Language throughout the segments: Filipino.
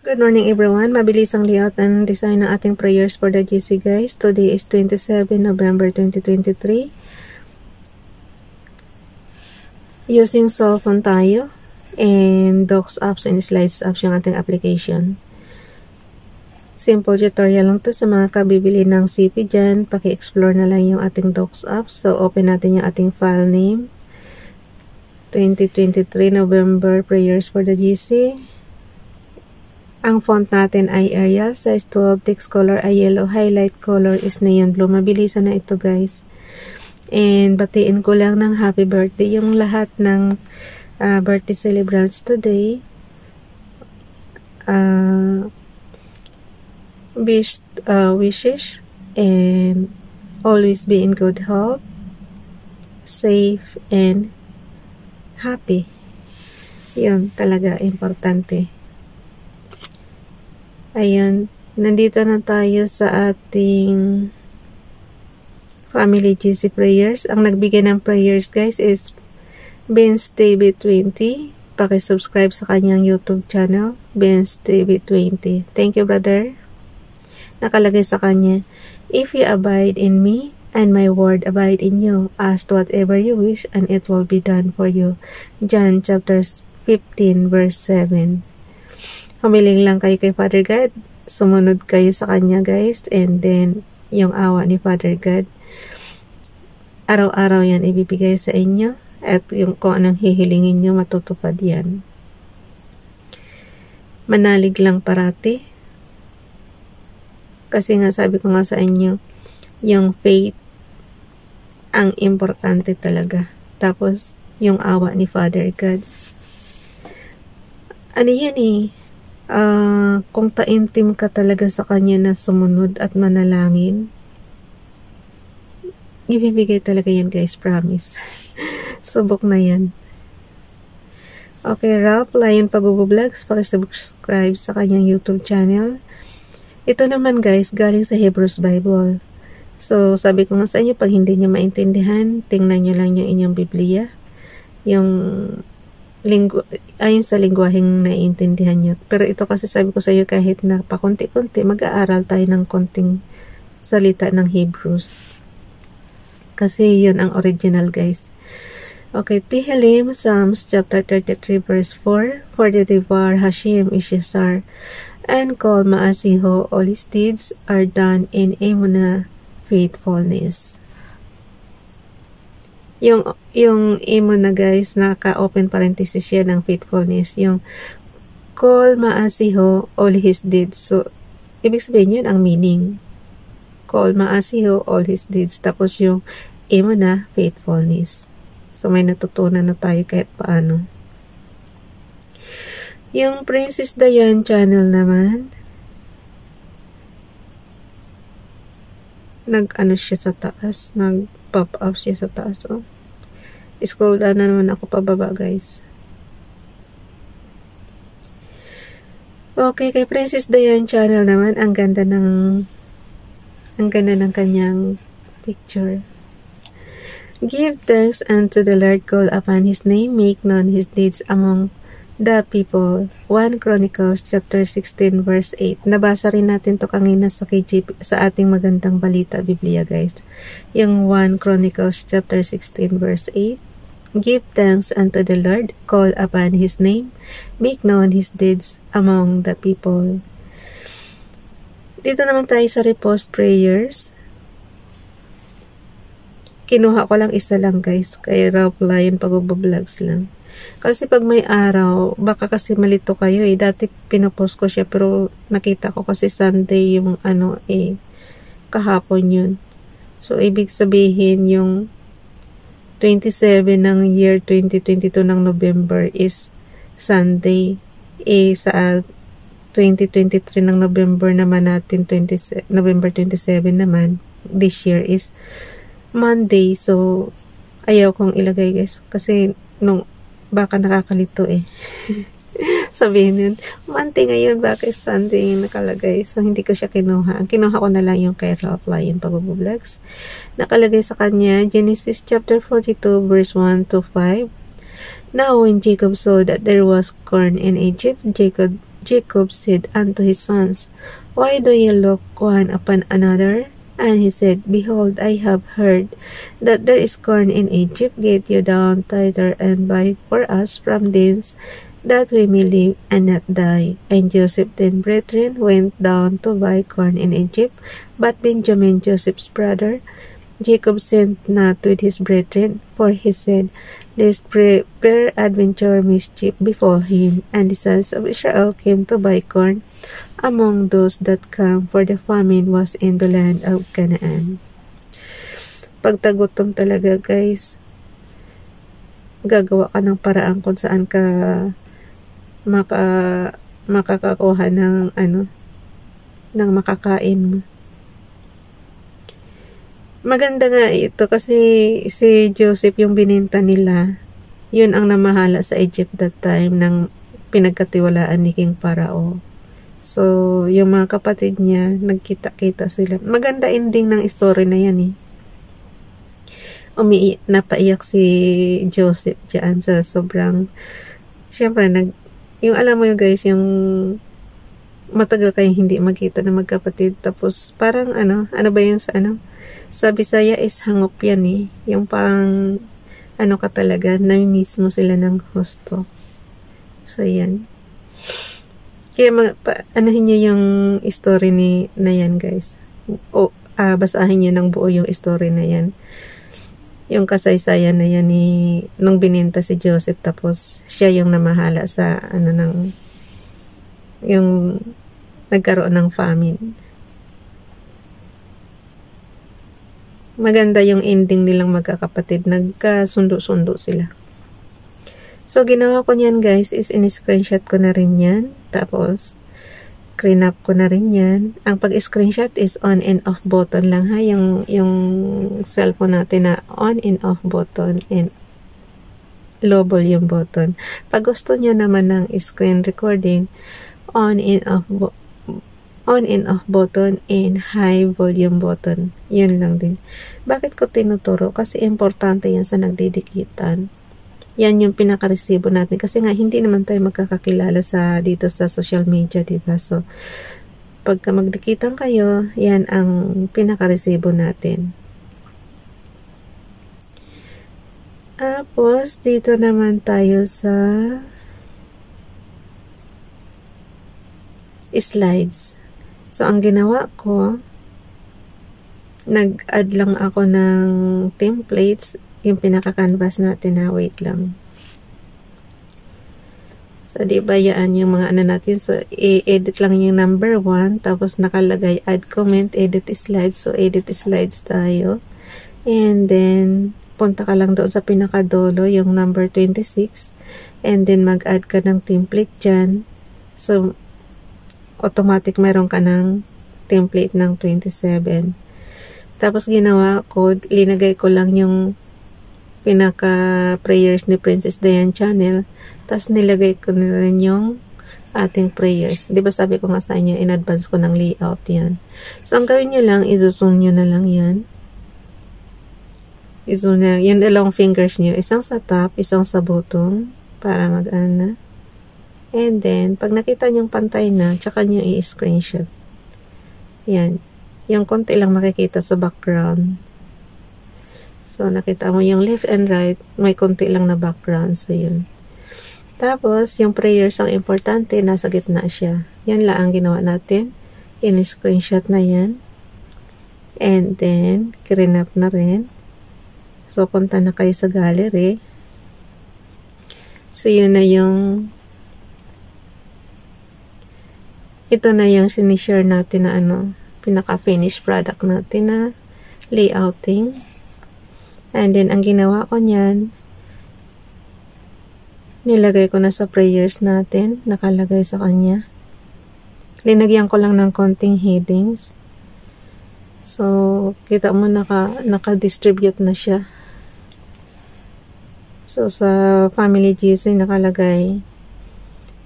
Good morning everyone. Mabilis ang layout and design ng ating prayers for the GC guys. Today is 27 November 2023. Using cellphone tayo and Docs apps and Slides apps yung ating application. Simple tutorial lang to sa mga kabibili ng CP dyan. Paki-explore na lang yung ating Docs apps. So open natin yung ating file name. 2023 November prayers for the GC. Ang font natin ay Arial, size 12, text color ay yellow, highlight color is neon blue. Mabilisan na ito guys. And batiin ko lang ng happy birthday yung lahat ng birthday celebrants today. Wishes and always be in good health, safe and happy. Yun talaga importante. Ayan, nandito na tayo sa ating Family GC Prayers. Ang nagbigay ng prayers guys is Benz TV 20. Paki-subscribe sa kanyang YouTube channel, Benz TV 20. Thank you brother. Nakalagay sa kanya, if you abide in me and my word abide in you, ask whatever you wish and it will be done for you. John chapter 15 verse 7. Humiling lang kayo kay Father God, sumunod kayo sa kanya guys, and then yung awa ni Father God araw-araw yan ibibigay sa inyo, at yung kung anong hihilingin nyo matutupad yan. Manalig lang parati, kasi nga sabi ko nga sa inyo, yung faith ang importante talaga, tapos yung awa ni Father God. Ano yan kung taimtim ka talaga sa kanya na sumunod at manalangin, ibibigay talaga yan guys, promise. Subok na yan. Okay, Ralph Lion Pag-Vlogs, paki-subscribe sa kanyang YouTube channel. Ito naman guys, galing sa Hebrews Bible. So, sabi ko nga sa inyo, pag hindi nyo maintindihan, tingnan nyo lang yung inyong Biblia. Yung ayon sa lingwaheng naiintindihan nyo. Pero ito kasi sabi ko sa iyo, kahit na pakunti-kunti, mag-aaral tayo ng konting salita ng Hebrews. Kasi yun ang original guys. Okay, Tehillim, Psalms chapter 33 verse 4. For the devour Hashem Ishesar, and Kol Maasiho, all his deeds are done in emunah, faithfulness. Yung emunah guys, naka-open parenthesis siya ng faithfulness. Yung Kol Maasiho, all his deeds. So, ibig sabihin yun ang meaning. Kol Maasiho, all his deeds. Tapos yung emunah, faithfulness. So, may natutunan na tayo kahit paano. Yung Princess Diane channel naman, nag-ano siya sa taas, nag-pop up siya sa taas. Oh. Scroll down na naman ako pababa guys. Okay, kay Princess Diane channel naman, ang ganda ng kanyang picture. Give thanks unto the Lord, call upon his name, make known his deeds among the people. 1 Chronicles chapter 16 verse 8. Nabasa rin natin to kanina sa ating magandang balita Biblia guys. Yung 1 Chronicles chapter 16 verse 8. Give thanks unto the Lord, call upon his name, make known his deeds among the people. Dito naman tayo sa repost prayers. Kinuha ko lang isa lang guys, kay Ralph Lion Pag-Vlogs lang. Kasi pag may araw, baka kasi malito kayo Dati pinopost ko siya, pero nakita ko kasi Sunday yung kahapon yun. So, ibig sabihin yung 27 ng year 2022 ng November is Sunday. Sa 2023 ng November naman natin, November 27 naman, this year is Monday. So, ayaw kong ilagay guys. Kasi, baka nakakalito Sabihin yun, Monday ngayon, bakit Sunday yung nakalagay? So, hindi ko siya kinuha. Ang kinuha ko na lang yung kay Ralph Lion Pag-Vlogs. Nakalagay sa kanya, Genesis chapter 42, verse 1 to 5. Now, when Jacob saw that there was corn in Egypt, Jacob said unto his sons, Why do ye look one upon another? And he said, Behold, I have heard that there is corn in Egypt. Get you down thither and buy for us from thence, that we may live and not die. And Joseph then brethren went down to buy corn in Egypt. But Benjamin, Joseph's brother, Jacob sent not with his brethren, for he said, Lest peradventure mischief befall him. And the sons of Israel came to buy corn among those that come, for the famine was in the land of Canaan. Pagtagutom talaga, guys, gagawa ka ng paraan kung saan ka makakakuha ng ng makakain mo. Maganda nga ito kasi si Joseph yung bininta nila, yun ang namahala sa Egypt that time ng pinagkatiwalaan ni King Parao. So, yung mga kapatid niya, nagkita-kita sila. Maganda ending ng story na yan napaiyak si Joseph dyan sa sobrang, syempre, yung alam mo yung guys, yung matagal kayong hindi magkita na magkapatid, tapos parang ano ba yun sa Bisaya is hangop yan yung parang ka talaga, nami-miss mo sila ng gusto. So yan, kaya anuhin nyo yung story na yan, guys, basahin nyo ng buo yung story na yan, yung kasaysayan na yan nung bininta si Joseph, tapos siya yung namahala sa yung nagkaroon ng famine. Maganda yung ending nilang magkakapatid, nagkasundo-sundo sila. So, ginawa ko niyan, guys, is in-screenshot ko na rin yan. Tapos, clean-up ko na rin yan. Ang pag-screenshot is on and off button lang, ha? Yung cellphone natin na on and off button and low volume button. Pag gusto nyo naman ng screen recording, on and off button and high volume button. Yun lang din. Bakit ko tinuturo? Kasi importante yan sa nagdidikitan. Yan yung pinaka-resibo natin. Kasi nga, hindi naman tayo magkakakilala dito sa social media, diba? So, pagka magdikitan kayo, yan ang pinaka-resibo natin. Tapos, dito naman tayo sa slides. So, ang ginawa ko, nag-add lang ako ng templates, yung pinaka-canvas natin na, wait lang. So, diba yan yung mga natin. So, i-edit lang yung number 1, tapos nakalagay add comment, edit slides. So, edit slides tayo. And then, punta ka lang doon sa pinaka-dulo, yung number 26. And then, mag-add ka ng template dyan. So, automatic meron ka ng template ng 27. Tapos ginawa ko, linagay ko lang yung pinaka-prayers ni Princess Diane channel. Tapos nilagay ko na rin yung ating prayers. Diba sabi ko nga sa inyo, in advance ko ng layout yan. So ang gawin nyo lang, i-zoom nyo na lang yan. I-zoom na yan. Yung dalawang fingers nyo, isang sa top, isang sa bottom, para mag-ano na. And then, pag nakita nyo yung pantay na, tsaka nyo i-screenshot. Yan. Yung konti lang makikita sa background. So, nakita mo yung left and right, may konti lang na background. So, yun. Tapos, yung prayers ang importante, nasa gitna siya. Yan lang ang ginawa natin. In-screenshot na yan. And then, clean up na rin. So, punta na kayo sa gallery. So, yun na yung ito na yung sinishare natin na pinaka-finished product natin na layouting. And then, ang ginawa ko niyan, nilagay ko na sa prayers natin, nakalagay sa kanya. Linagyan ko lang ng konting headings. So, kita mo naka-distribute na siya. So, sa Family GC nakalagay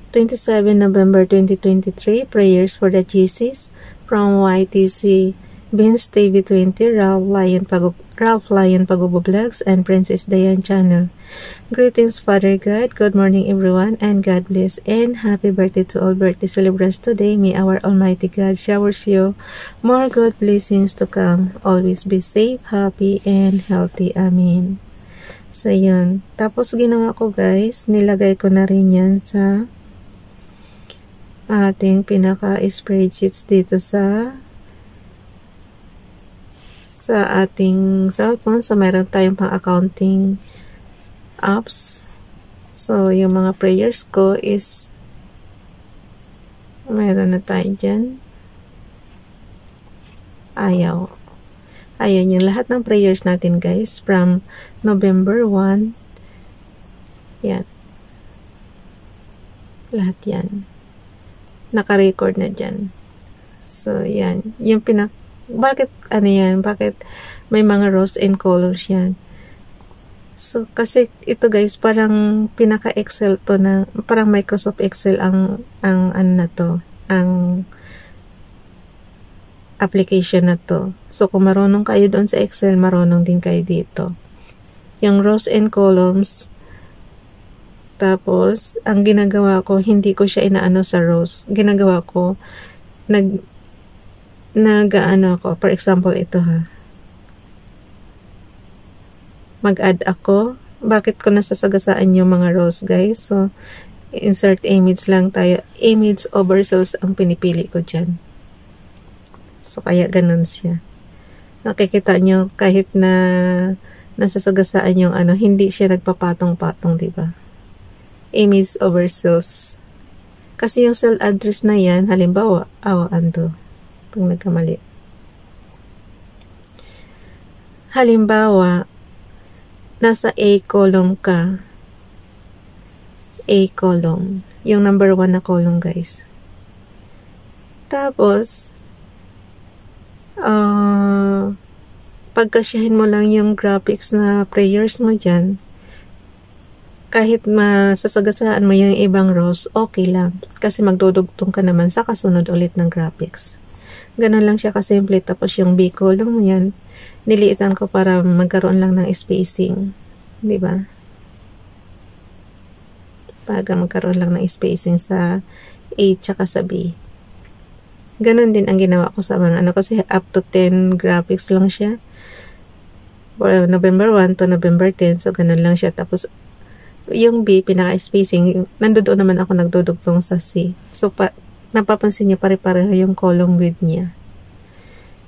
27 November 2023, prayers for the GCs from YTC Vince TV 20, Ralph Lion Ralph Lion Pagubo Vlogs and Princess Diane Channel. Greetings, Father God. Good morning, everyone, and God bless. And happy birthday to all birthday celebrants today. May our Almighty God showers you more good blessings to come. Always be safe, happy, and healthy. Amen. So, yun. Tapos, ginawa ko, guys, nilagay ko na rin yan sa ating pinaka-spreadsheets dito sa ating cellphone. So, meron tayong pang accounting apps. So, yung mga prayers ko is meron na tayo dyan. Ayan yung lahat ng prayers natin, guys, from November 1. Yan. Lahat yan. Naka-record na dyan. So, yan. Yung bakit may mga rows and colors yan? So, kasi ito, guys, parang pinaka-Excel to na, parang Microsoft Excel ang ano na to, ang application na to. So, kung marunong kayo doon sa Excel, marunong din kayo dito. Yung rows and columns, tapos, ang ginagawa ko, hindi ko siya inaano sa rows. Ginagawa ko, nag-ano ako, for example, ito ha. Mag-add ako. Bakit ko nasasagasaan yung mga rows, guys? So, insert image lang tayo. Image over cells ang pinipili ko dyan. So, kaya ganun siya. Nakikita nyo, kahit na nasasagasaan yung ano, hindi siya nagpapatong-patong, diba? Image over cells. Kasi yung cell address na yan, halimbawa, ando. Pag nagkamali. Halimbawa, nasa A column ka. A column. Yung number 1 na column, guys. Tapos, pagkasyahin mo lang yung graphics na prayers mo dyan, kahit masasagasaan mo yung ibang rows, okay lang. Kasi magdudugtong ka naman sa kasunod ulit ng graphics. Ganun lang siya kasimple. Tapos yung B column mo yan, niliitan ko para magkaroon lang ng spacing. Diba? Para magkaroon lang ng spacing sa A tsaka sa B. Ganun din ang ginawa ko sa mga ano, kasi up to 10 graphics lang siya. For November 1 to November 10. So, ganun lang siya. Tapos, yung B, pinaka-spacing, nandoon naman ako nagdudugtong sa C. So, napapansin niyo pare-pareho yung column width niya.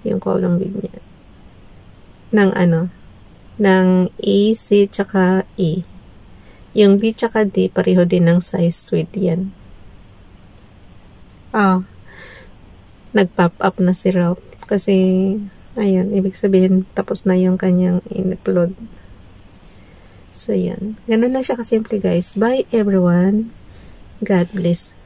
Yung column width niya. Ng A, C, tsaka E. Yung B, tsaka D, pareho din ng size width yan. Nag-pop up na si Ralph. Kasi, ayun, ibig sabihin, tapos na yung kanyang in-upload. So, yan. Ganun lang siya kasimple, guys. Bye, everyone. God bless.